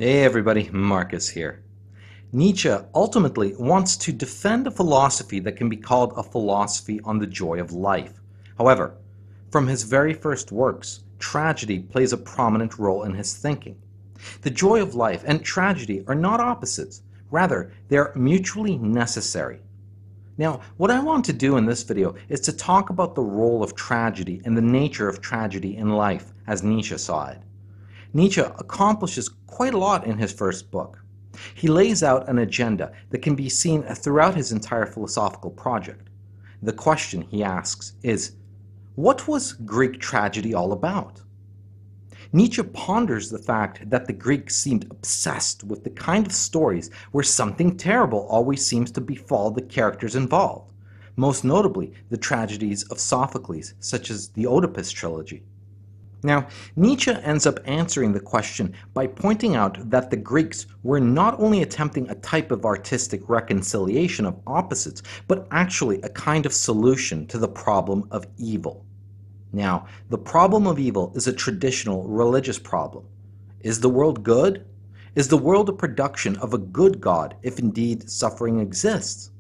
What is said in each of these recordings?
Hey everybody, Marcus here. Nietzsche ultimately wants to defend a philosophy that can be called a philosophy on the joy of life. However, from his very first works, tragedy plays a prominent role in his thinking. The joy of life and tragedy are not opposites, rather, they are mutually necessary. Now, what I want to do in this video is to talk about the role of tragedy and the nature of tragedy in life, as Nietzsche saw it. Nietzsche accomplishes quite a lot in his first book. He lays out an agenda that can be seen throughout his entire philosophical project. The question he asks is, what was Greek tragedy all about? Nietzsche ponders the fact that the Greeks seemed obsessed with the kind of stories where something terrible always seems to befall the characters involved, most notably the tragedies of Sophocles, such as the Oedipus trilogy. Now, Nietzsche ends up answering the question by pointing out that the Greeks were not only attempting a type of artistic reconciliation of opposites, but actually a kind of solution to the problem of evil. Now, the problem of evil is a traditional religious problem. Is the world good? Is the world a production of a good God, if indeed suffering exists?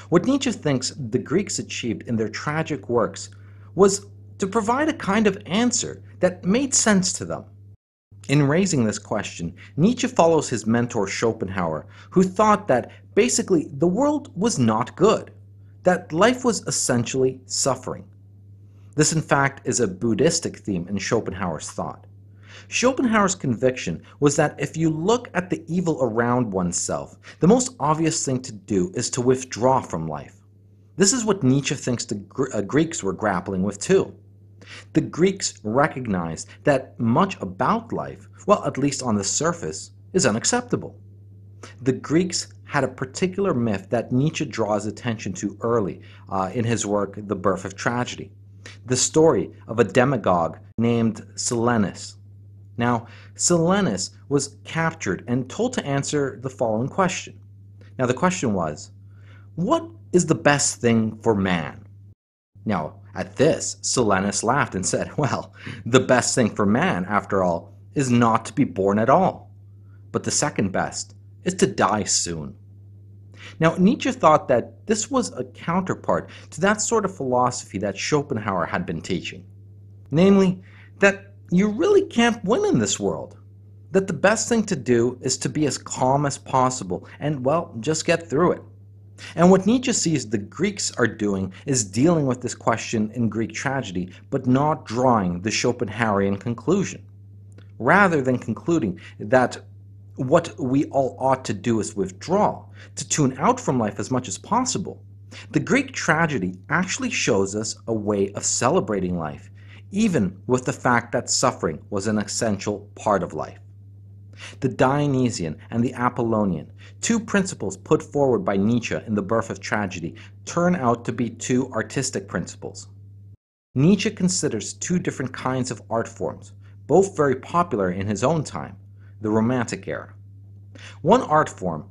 What Nietzsche thinks the Greeks achieved in their tragic works was to provide a kind of answer that made sense to them. In raising this question, Nietzsche follows his mentor Schopenhauer, who thought that basically the world was not good, that life was essentially suffering. This in fact is a Buddhistic theme in Schopenhauer's thought. Schopenhauer's conviction was that if you look at the evil around oneself, the most obvious thing to do is to withdraw from life. This is what Nietzsche thinks the Greeks were grappling with too. The Greeks recognized that much about life, well, at least on the surface, is unacceptable. The Greeks had a particular myth that Nietzsche draws attention to early in his work, The Birth of Tragedy, the story of a demagogue named Silenus. Now, Silenus was captured and told to answer the following question. Now, the question was, what is the best thing for man? Now, at this, Silenus laughed and said, well, the best thing for man, after all, is not to be born at all. But the second best is to die soon. Now, Nietzsche thought that this was a counterpart to that sort of philosophy that Schopenhauer had been teaching. Namely, that you really can't win in this world. That the best thing to do is to be as calm as possible and, well, just get through it. And what Nietzsche sees the Greeks are doing is dealing with this question in Greek tragedy, but not drawing the Schopenhauerian conclusion. Rather than concluding that what we all ought to do is withdraw, to tune out from life as much as possible, the Greek tragedy actually shows us a way of celebrating life, even with the fact that suffering was an essential part of life. The Dionysian and the Apollonian, two principles put forward by Nietzsche in The Birth of Tragedy, turn out to be two artistic principles. Nietzsche considers two different kinds of art forms, both very popular in his own time, the Romantic era. One art form,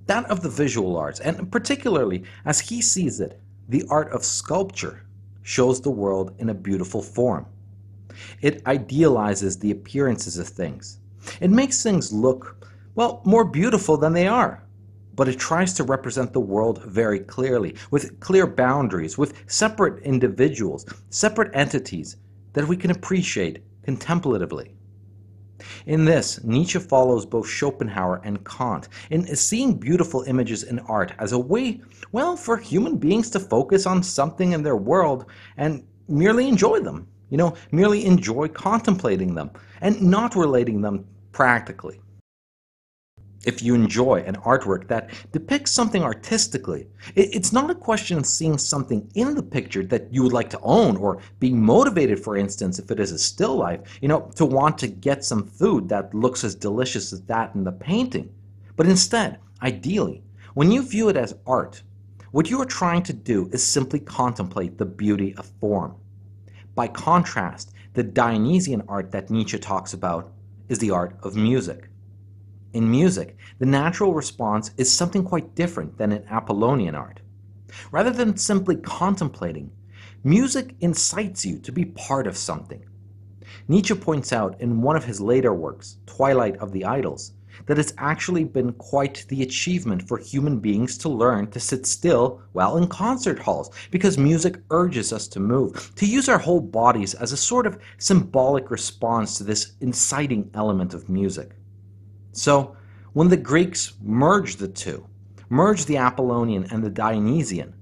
that of the visual arts, and particularly as he sees it, the art of sculpture, shows the world in a beautiful form. It idealizes the appearances of things. It makes things look, well, more beautiful than they are. But it tries to represent the world very clearly, with clear boundaries, with separate individuals, separate entities that we can appreciate contemplatively. In this, Nietzsche follows both Schopenhauer and Kant in seeing beautiful images in art as a way, well, for human beings to focus on something in their world and merely enjoy them. Merely enjoy contemplating them and not relating them practically. If you enjoy an artwork that depicts something artistically, it's not a question of seeing something in the picture that you would like to own or being motivated, for instance, if it is a still life, to want to get some food that looks as delicious as that in the painting. But instead, ideally, when you view it as art, what you are trying to do is simply contemplate the beauty of form. By contrast, the Dionysian art that Nietzsche talks about is the art of music. In music, the natural response is something quite different than in Apollonian art. Rather than simply contemplating, music incites you to be part of something. Nietzsche points out in one of his later works, Twilight of the Idols, that it's actually been quite the achievement for human beings to learn to sit still while in concert halls, because music urges us to move, to use our whole bodies as a sort of symbolic response to this inciting element of music. So, when the Greeks merged the two, merged the Apollonian and the Dionysian,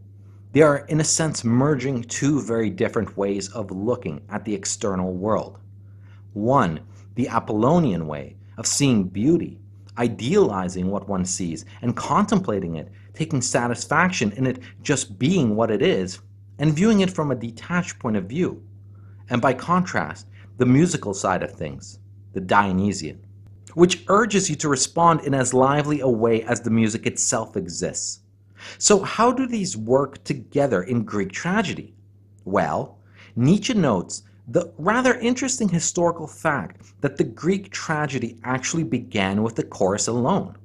they are in a sense merging two very different ways of looking at the external world. One, the Apollonian way of seeing beauty, idealizing what one sees and contemplating it, taking satisfaction in it just being what it is, and viewing it from a detached point of view. And by contrast, the musical side of things, the Dionysian, which urges you to respond in as lively a way as the music itself exists. So how do these work together in Greek tragedy? Well, Nietzsche notes the rather interesting historical fact that the Greek tragedy actually began with the chorus alone.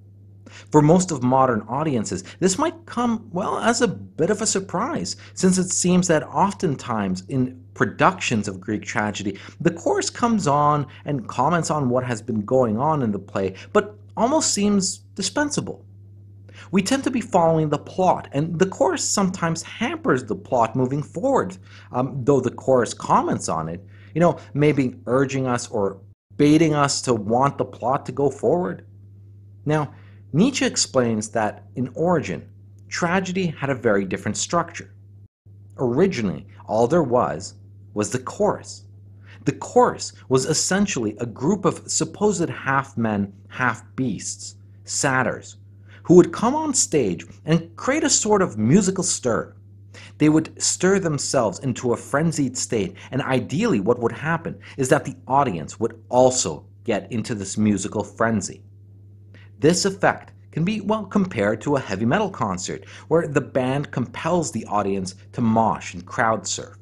For most of modern audiences, this might come, well, as a bit of a surprise, since it seems that oftentimes in productions of Greek tragedy, the chorus comes on and comments on what has been going on in the play, but almost seems dispensable. We tend to be following the plot, and the chorus sometimes hampers the plot moving forward, though the chorus comments on it, maybe urging us or baiting us to want the plot to go forward. Now, Nietzsche explains that in origin, tragedy had a very different structure. Originally, all there was the chorus. The chorus was essentially a group of supposed half-men, half-beasts, satyrs, who would come on stage and create a sort of musical stir. They would stir themselves into a frenzied state, and ideally what would happen is that the audience would also get into this musical frenzy. This effect can be, compared to a heavy metal concert, where the band compels the audience to mosh and crowd surf.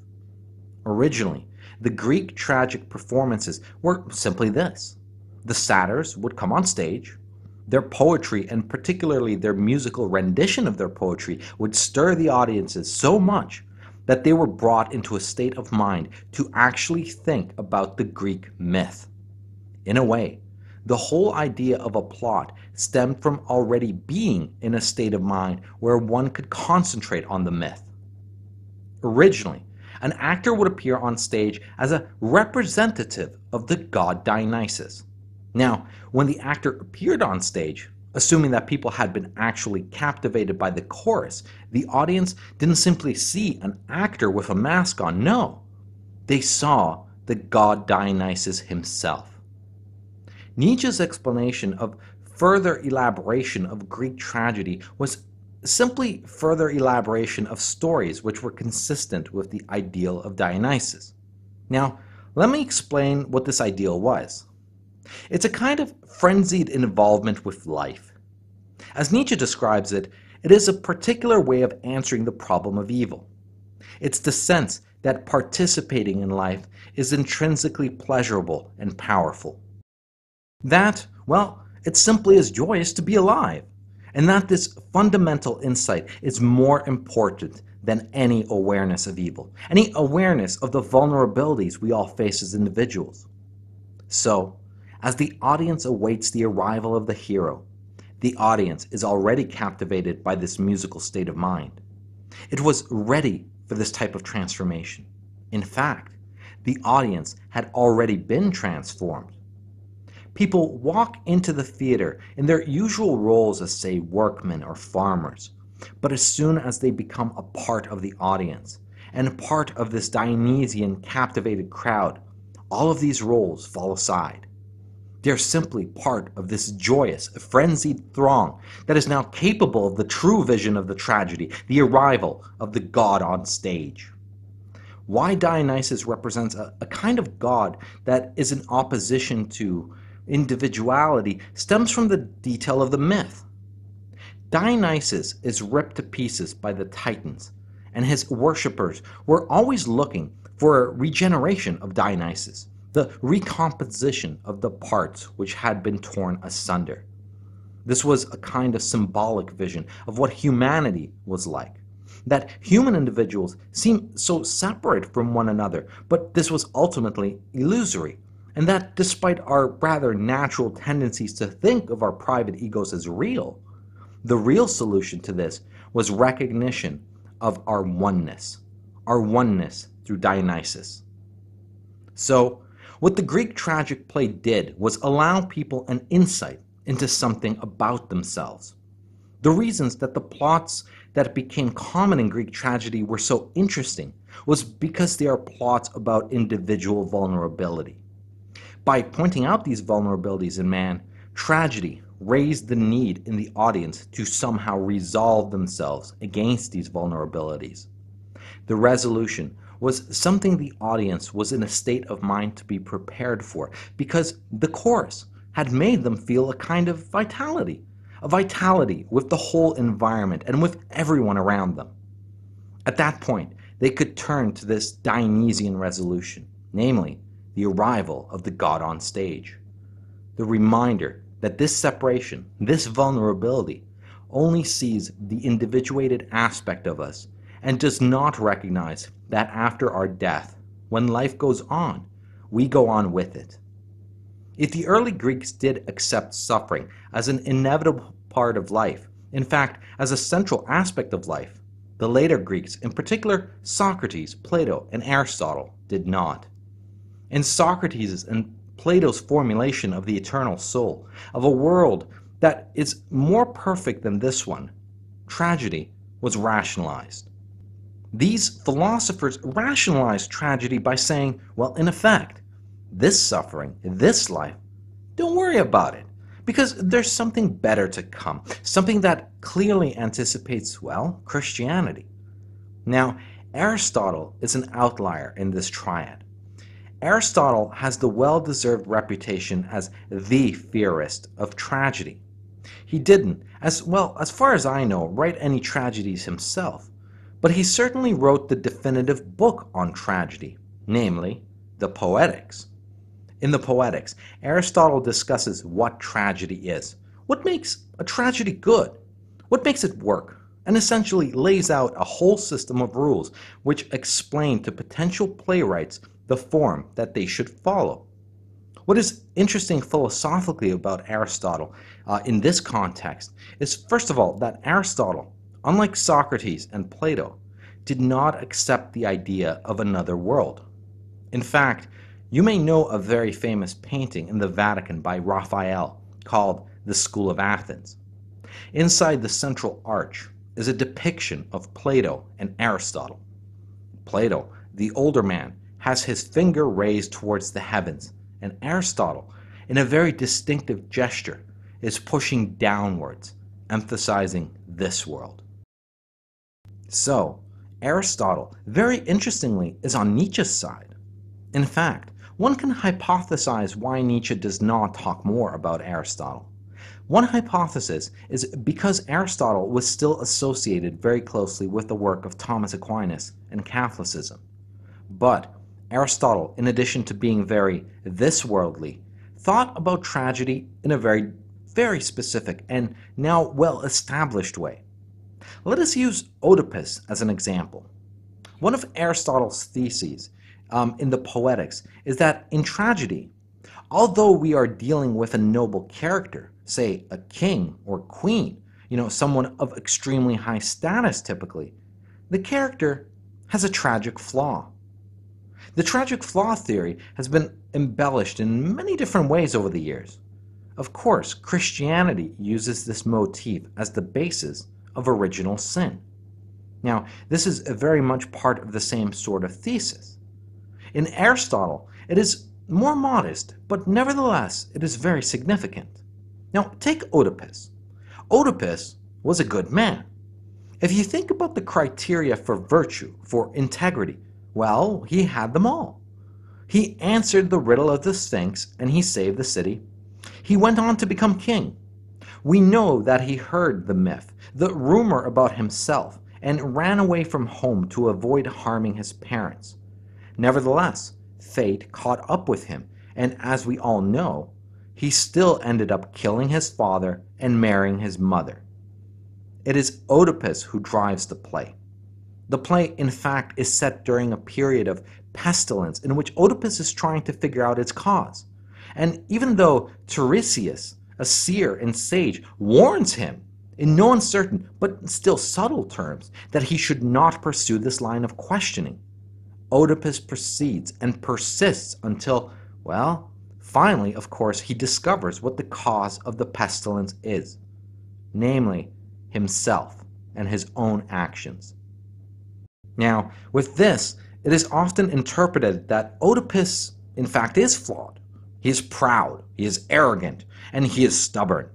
Originally, the Greek tragic performances were simply this. The satyrs would come on stage. Their poetry, and particularly their musical rendition of their poetry, would stir the audiences so much that they were brought into a state of mind to actually think about the Greek myth. In a way, the whole idea of a plot stemmed from already being in a state of mind where one could concentrate on the myth. Originally, an actor would appear on stage as a representative of the god Dionysus. Now, when the actor appeared on stage, assuming that people had been actually captivated by the chorus, the audience didn't simply see an actor with a mask on, no. They saw the god Dionysus himself. Nietzsche's explanation of further elaboration of Greek tragedy was simply further elaboration of stories which were consistent with the ideal of Dionysus. Now, let me explain what this ideal was. It's a kind of frenzied involvement with life. As Nietzsche describes it, it is a particular way of answering the problem of evil. It's the sense that participating in life is intrinsically pleasurable and powerful. That, it simply is joyous to be alive, and that this fundamental insight is more important than any awareness of evil, any awareness of the vulnerabilities we all face as individuals. So, as the audience awaits the arrival of the hero, the audience is already captivated by this musical state of mind. It was ready for this type of transformation. In fact, the audience had already been transformed. People walk into the theater in their usual roles as, say, workmen or farmers, but as soon as they become a part of the audience and a part of this Dionysian captivated crowd, all of these roles fall aside. They're simply part of this joyous, frenzied throng that is now capable of the true vision of the tragedy, the arrival of the god on stage. Why Dionysus represents a kind of god that is in opposition to individuality stems from the detail of the myth. Dionysus is ripped to pieces by the Titans, and his worshippers were always looking for a regeneration of Dionysus, the recomposition of the parts which had been torn asunder. This was a kind of symbolic vision of what humanity was like, that human individuals seem so separate from one another, but this was ultimately illusory, and that despite our rather natural tendencies to think of our private egos as real, the real solution to this was recognition of our oneness through Dionysus. So, what the Greek tragic play did was allow people an insight into something about themselves. The reasons that the plots that became common in Greek tragedy were so interesting was because they are plots about individual vulnerability. By pointing out these vulnerabilities in man, tragedy raised the need in the audience to somehow resolve themselves against these vulnerabilities. The resolution was something the audience was in a state of mind to be prepared for, because the chorus had made them feel a kind of vitality, a vitality with the whole environment and with everyone around them. At that point, they could turn to this Dionysian resolution, namely, the arrival of the god on stage. The reminder that this separation, this vulnerability, only sees the individuated aspect of us and does not recognize that after our death, when life goes on, we go on with it. If the early Greeks did accept suffering as an inevitable part of life, in fact, as a central aspect of life, the later Greeks, in particular Socrates, Plato, and Aristotle, did not. In Socrates' and Plato's formulation of the eternal soul, of a world that is more perfect than this one, tragedy was rationalized. These philosophers rationalized tragedy by saying, well, in effect, this suffering, this life, don't worry about it, because there's something better to come, something that clearly anticipates, well, Christianity. Now, Aristotle is an outlier in this triad. Aristotle has the well-deserved reputation as the theorist of tragedy. He didn't, as far as I know, write any tragedies himself, but he certainly wrote the definitive book on tragedy, namely, the Poetics. In the Poetics, Aristotle discusses what tragedy is, what makes a tragedy good, what makes it work, and essentially lays out a whole system of rules which explain to potential playwrights the form that they should follow. What is interesting philosophically about Aristotle in this context is, first of all, that Aristotle, unlike Socrates and Plato, did not accept the idea of another world. In fact, you may know a very famous painting in the Vatican by Raphael called The School of Athens. Inside the central arch is a depiction of Plato and Aristotle. Plato, the older man, has his finger raised towards the heavens, and Aristotle, in a very distinctive gesture, is pushing downwards, emphasizing this world. So, Aristotle, very interestingly, is on Nietzsche's side. In fact, one can hypothesize why Nietzsche does not talk more about Aristotle. One hypothesis is because Aristotle was still associated very closely with the work of Thomas Aquinas and Catholicism. But Aristotle, in addition to being very this-worldly, thought about tragedy in a very, very specific and now well-established way. Let us use Oedipus as an example. One of Aristotle's theses in the Poetics is that in tragedy, although we are dealing with a noble character, say a king or queen, someone of extremely high status typically, the character has a tragic flaw. The tragic flaw theory has been embellished in many different ways over the years. Of course, Christianity uses this motif as the basis of original sin. Now, this is very much part of the same sort of thesis. In Aristotle, it is more modest, but nevertheless, it is very significant. Now, take Oedipus. Oedipus was a good man. If you think about the criteria for virtue, for integrity, well, he had them all. He answered the riddle of the Sphinx and he saved the city. He went on to become king. We know that he heard the myth, the rumor about himself, and ran away from home to avoid harming his parents. Nevertheless, fate caught up with him, and as we all know, he still ended up killing his father and marrying his mother. It is Oedipus who drives the play. The play, in fact, is set during a period of pestilence in which Oedipus is trying to figure out its cause. And even though Tiresias, a seer and sage, warns him in no uncertain but still subtle terms that he should not pursue this line of questioning, Oedipus proceeds and persists until, well, finally, of course, he discovers what the cause of the pestilence is, namely himself and his own actions. Now, with this, it is often interpreted that Oedipus, in fact, is flawed. He is proud, he is arrogant, and he is stubborn.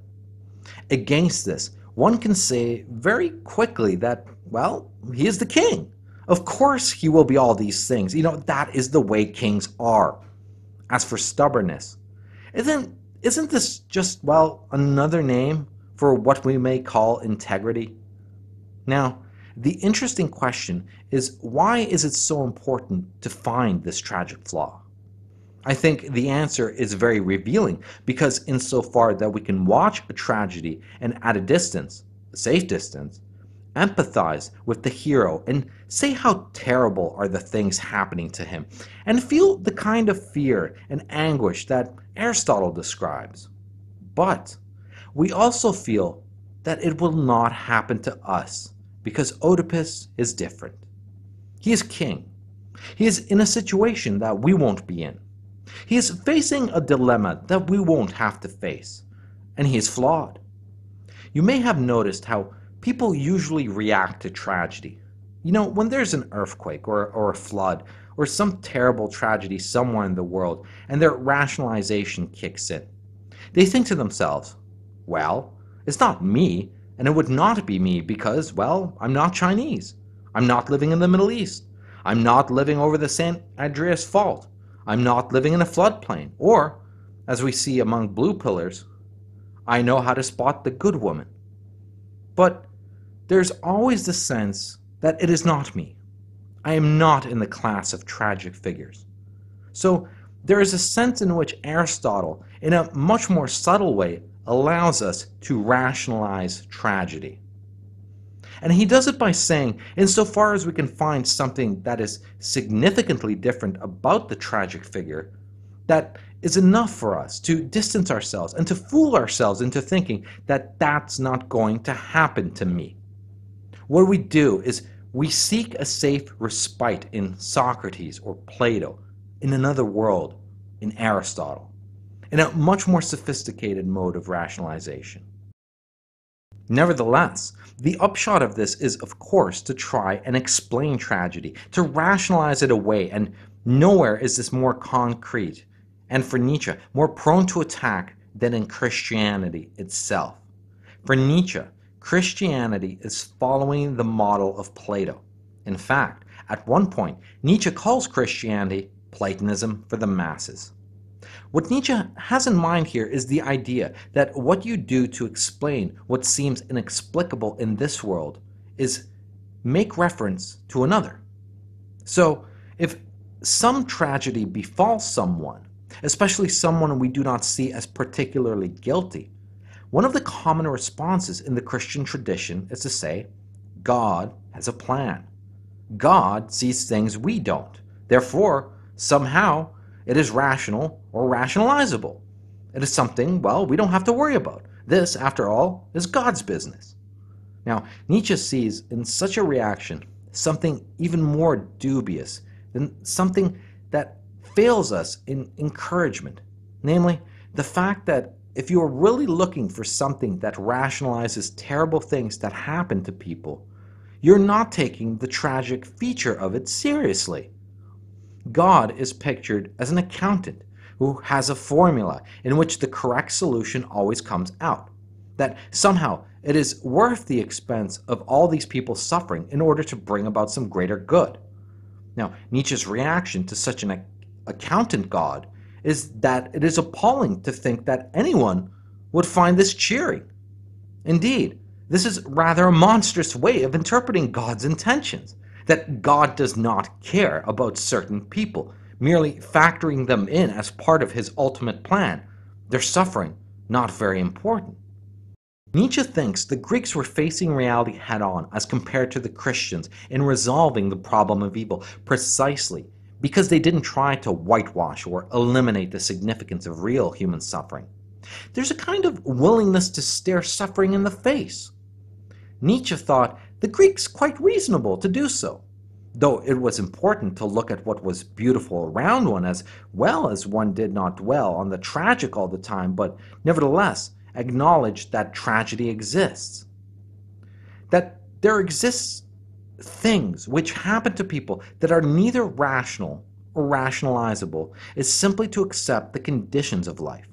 Against this, one can say very quickly that, well, he is the king. Of course he will be all these things. That is the way kings are. As for stubbornness, isn't this just, well, another name for what we may call integrity? Now, the interesting question is, why is it so important to find this tragic flaw? I think the answer is very revealing, because insofar that we can watch a tragedy and at a distance, a safe distance, empathize with the hero and say how terrible are the things happening to him, and feel the kind of fear and anguish that Aristotle describes. But we also feel that it will not happen to us, because Oedipus is different. He is king. He is in a situation that we won't be in. He is facing a dilemma that we won't have to face, and he is flawed. You may have noticed how people usually react to tragedy. When there's an earthquake or a flood or some terrible tragedy somewhere in the world, and their rationalization kicks in. They think to themselves, well, it's not me, and it would not be me because, well, I'm not Chinese. I'm not living in the Middle East. I'm not living over the St. Andreas Fault. I'm not living in a floodplain. Or, as we see among blue pillars, I know how to spot the good woman. But there's always the sense that it is not me. I am not in the class of tragic figures. So there is a sense in which Aristotle, in a much more subtle way, allows us to rationalize tragedy. And he does it by saying, insofar as we can find something that is significantly different about the tragic figure, that is enough for us to distance ourselves and to fool ourselves into thinking that that's not going to happen to me. What we do is we seek a safe respite in Socrates or Plato, in another world, in Aristotle, in a much more sophisticated mode of rationalization. Nevertheless, the upshot of this is, of course, to try and explain tragedy, to rationalize it away, and nowhere is this more concrete, and for Nietzsche, more prone to attack than in Christianity itself. For Nietzsche, Christianity is following the model of Plato. In fact, at one point, Nietzsche calls Christianity Platonism for the masses. What Nietzsche has in mind here is the idea that what you do to explain what seems inexplicable in this world is make reference to another. So, if some tragedy befalls someone, especially someone we do not see as particularly guilty, one of the common responses in the Christian tradition is to say, God has a plan. God sees things we don't. Therefore, somehow, it is rational or rationalizable. It is something, well, we don't have to worry about. This, after all, is God's business. Now, Nietzsche sees in such a reaction something even more dubious than something that fails us in encouragement, namely, the fact that if you are really looking for something that rationalizes terrible things that happen to people, you're not taking the tragic feature of it seriously. God is pictured as an accountant who has a formula in which the correct solution always comes out. That somehow it is worth the expense of all these people suffering in order to bring about some greater good. Now, Nietzsche's reaction to such an accountant God is that it is appalling to think that anyone would find this cheering. Indeed, this is rather a monstrous way of interpreting God's intentions. That God does not care about certain people, merely factoring them in as part of his ultimate plan, their suffering not very important. Nietzsche thinks the Greeks were facing reality head-on as compared to the Christians in resolving the problem of evil precisely because they didn't try to whitewash or eliminate the significance of real human suffering. There's a kind of willingness to stare suffering in the face. Nietzsche thought the Greeks quite reasonable to do so, though it was important to look at what was beautiful around one as well as one did not dwell on the tragic all the time, but nevertheless acknowledge that tragedy exists. That there exists things which happen to people that are neither rational or rationalizable is simply to accept the conditions of life.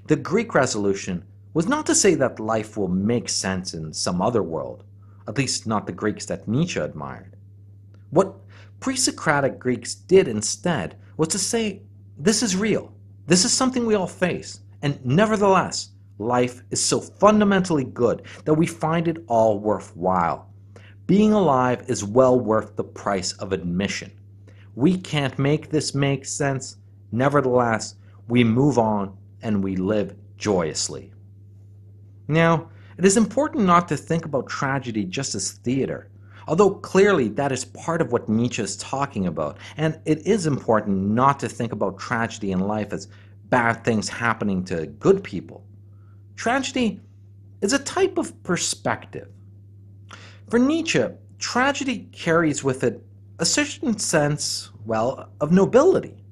The Greek resolution was not to say that life will make sense in some other world, at least not the Greeks that Nietzsche admired. What pre-Socratic Greeks did instead was to say, this is real, this is something we all face, and nevertheless, life is so fundamentally good that we find it all worthwhile. Being alive is well worth the price of admission. We can't make this make sense, nevertheless, we move on and we live joyously. Now, it is important not to think about tragedy just as theater, although clearly that is part of what Nietzsche is talking about, and it is important not to think about tragedy in life as bad things happening to good people. Tragedy is a type of perspective. For Nietzsche, tragedy carries with it a certain sense, well, of nobility.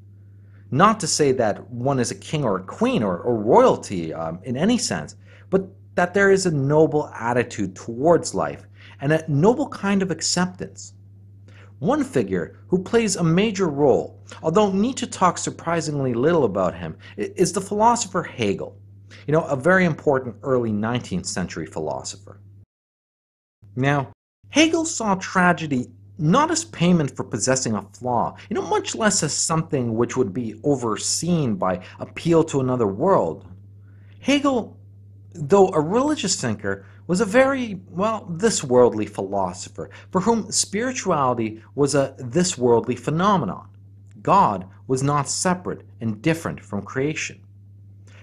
Not to say that one is a king or a queen or royalty in any sense, but that there is a noble attitude towards life and a noble kind of acceptance. One figure who plays a major role, although Nietzsche talks surprisingly little about him, is the philosopher Hegel, a very important early 19th century philosopher. Now, Hegel saw tragedy not as payment for possessing a flaw, much less as something which would be overseen by appeal to another world. Hegel, though a religious thinker, was a very, this-worldly philosopher for whom spirituality was a this-worldly phenomenon. God was not separate and different from creation.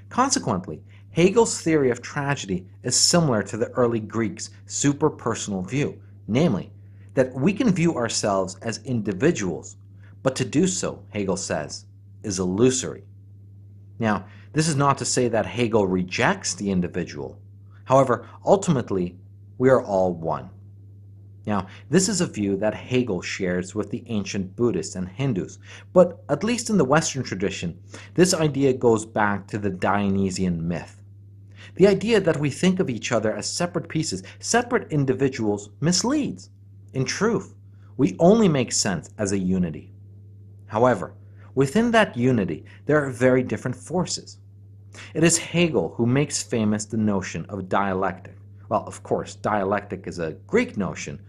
Consequently, Hegel's theory of tragedy is similar to the early Greeks' super-personal view, namely, that we can view ourselves as individuals, but to do so, Hegel says, is illusory. Now, this is not to say that Hegel rejects the individual. However, ultimately, we are all one. Now, this is a view that Hegel shares with the ancient Buddhists and Hindus, but at least in the Western tradition, this idea goes back to the Dionysian myth. The idea that we think of each other as separate pieces, separate individuals, misleads. In truth, we only make sense as a unity. However, within that unity, there are very different forces. It is Hegel who makes famous the notion of dialectic. Well, of course, dialectic is a Greek notion.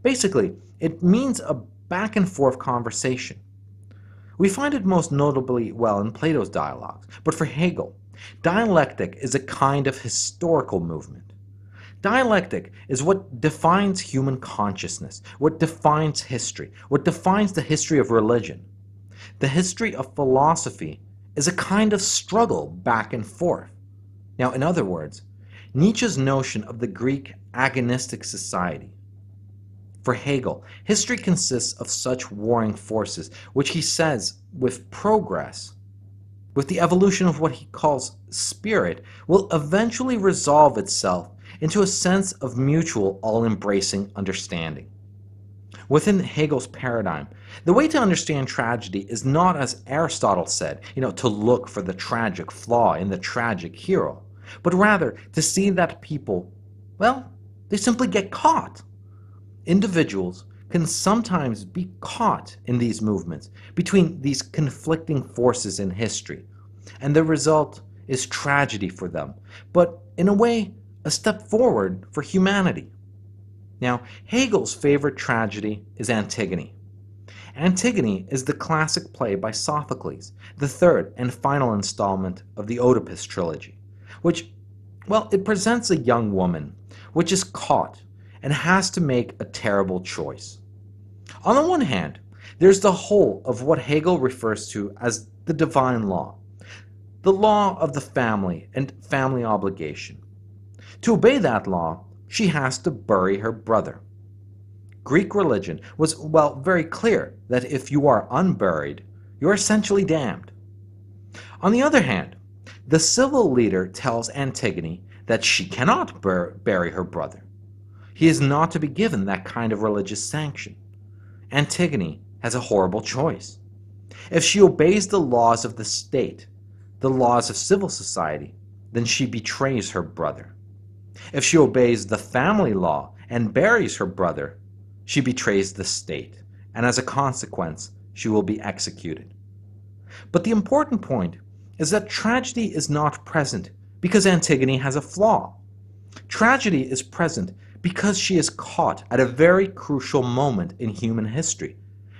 Basically, it means a back-and-forth conversation. We find it most notably, in Plato's dialogues. But for Hegel, dialectic is a kind of historical movement. Dialectic is what defines human consciousness, what defines history, what defines the history of religion. The history of philosophy is a kind of struggle back and forth. Now, in other words, Nietzsche's notion of the Greek agonistic society. For Hegel, history consists of such warring forces, which he says, with progress, with the evolution of what he calls spirit, will eventually resolve itself into a sense of mutual, all-embracing understanding. Within Hegel's paradigm, the way to understand tragedy is not, as Aristotle said, to look for the tragic flaw in the tragic hero, but rather to see that people, they simply get caught. Individuals can sometimes be caught in these movements between these conflicting forces in history, and the result is tragedy for them, but in a way, a step forward for humanity. Now, Hegel's favorite tragedy is Antigone. Antigone is the classic play by Sophocles, the third and final installment of the Oedipus trilogy, which, it presents a young woman which is caught and has to make a terrible choice. On the one hand, there's the whole of what Hegel refers to as the divine law, the law of the family and family obligation. To obey that law, she has to bury her brother. Greek religion was, well, very clear that if you are unburied, you're essentially damned. On the other hand, the civil leader tells Antigone that she cannot bury her brother. He is not to be given that kind of religious sanction. Antigone has a horrible choice. If she obeys the laws of the state, the laws of civil society, then she betrays her brother. If she obeys the family law and buries her brother, she betrays the state, and as a consequence, she will be executed. But the important point is that tragedy is not present because Antigone has a flaw. Tragedy is present because she is caught at a very crucial moment in human history.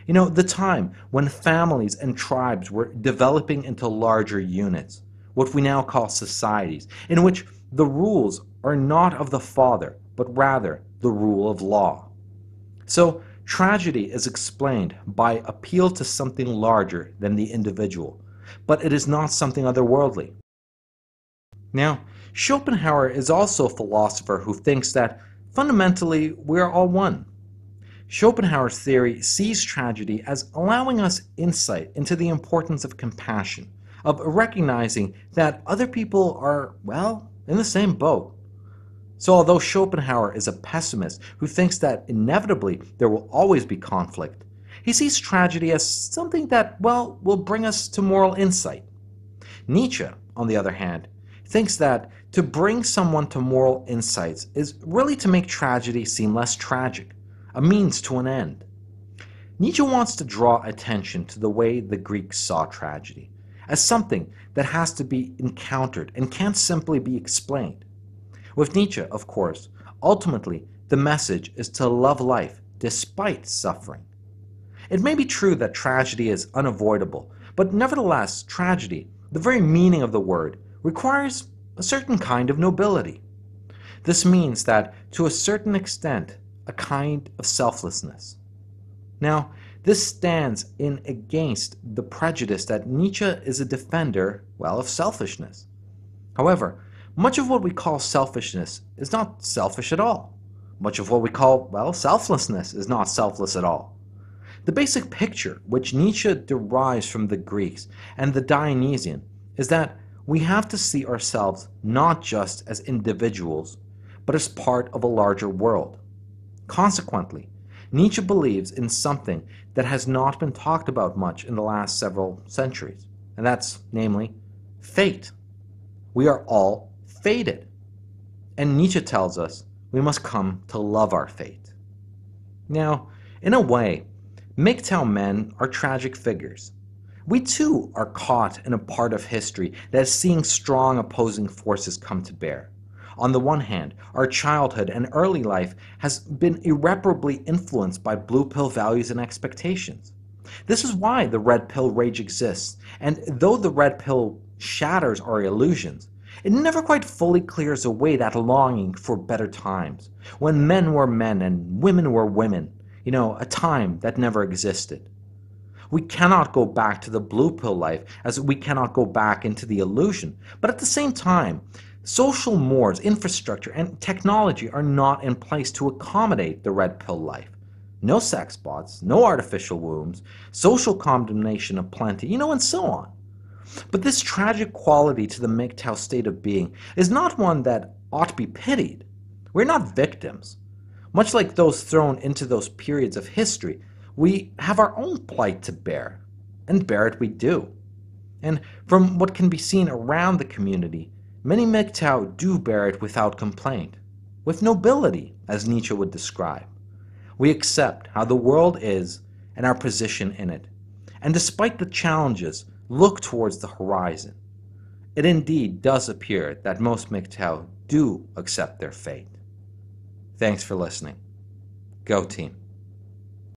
You know, the time when families and tribes were developing into larger units, what we now call societies, in which the rules are not of the father, but rather the rule of law. So, tragedy is explained by appeal to something larger than the individual, but it is not something otherworldly. Now, Schopenhauer is also a philosopher who thinks that fundamentally we are all one. Schopenhauer's theory sees tragedy as allowing us insight into the importance of compassion, of recognizing that other people are, well, in the same boat. So although Schopenhauer is a pessimist who thinks that inevitably there will always be conflict, he sees tragedy as something that, well, will bring us to moral insight. Nietzsche, on the other hand, thinks that to bring someone to moral insights is really to make tragedy seem less tragic, a means to an end. Nietzsche wants to draw attention to the way the Greeks saw tragedy, as something that has to be encountered and can't simply be explained. With Nietzsche, of course, ultimately the message is to love life despite suffering. It may be true that tragedy is unavoidable, but nevertheless, tragedy, the very meaning of the word, requires a certain kind of nobility. This means that, to a certain extent, a kind of selflessness. Now, this stands in against the prejudice that Nietzsche is a defender, well, of selfishness. However, much of what we call selfishness is not selfish at all. Much of what we call, well, selflessness is not selfless at all. The basic picture which Nietzsche derives from the Greeks and the Dionysian is that we have to see ourselves not just as individuals, but as part of a larger world. Consequently, Nietzsche believes in something that has not been talked about much in the last several centuries, and that's, namely, fate. We are all fated. And Nietzsche tells us we must come to love our fate. Now, in a way, MGTOW men are tragic figures. We too are caught in a part of history that is seeing strong opposing forces come to bear. On the one hand, our childhood and early life has been irreparably influenced by blue pill values and expectations. This is why the red pill rage exists, and though the red pill shatters our illusions, it never quite fully clears away that longing for better times, when men were men and women were women, a time that never existed. We cannot go back to the blue pill life as we cannot go back into the illusion, but at the same time, social mores, infrastructure, and technology are not in place to accommodate the red pill life. No sex bots, no artificial wombs, social condemnation aplenty, and so on. But this tragic quality to the MGTOW state of being is not one that ought to be pitied. We're not victims. Much like those thrown into those periods of history, we have our own plight to bear, and bear it we do. And from what can be seen around the community, many MGTOW do bear it without complaint, with nobility, as Nietzsche would describe. We accept how the world is and our position in it, and despite the challenges, look towards the horizon. It indeed does appear that most MGTOW do accept their fate. Thanks for listening. Go team.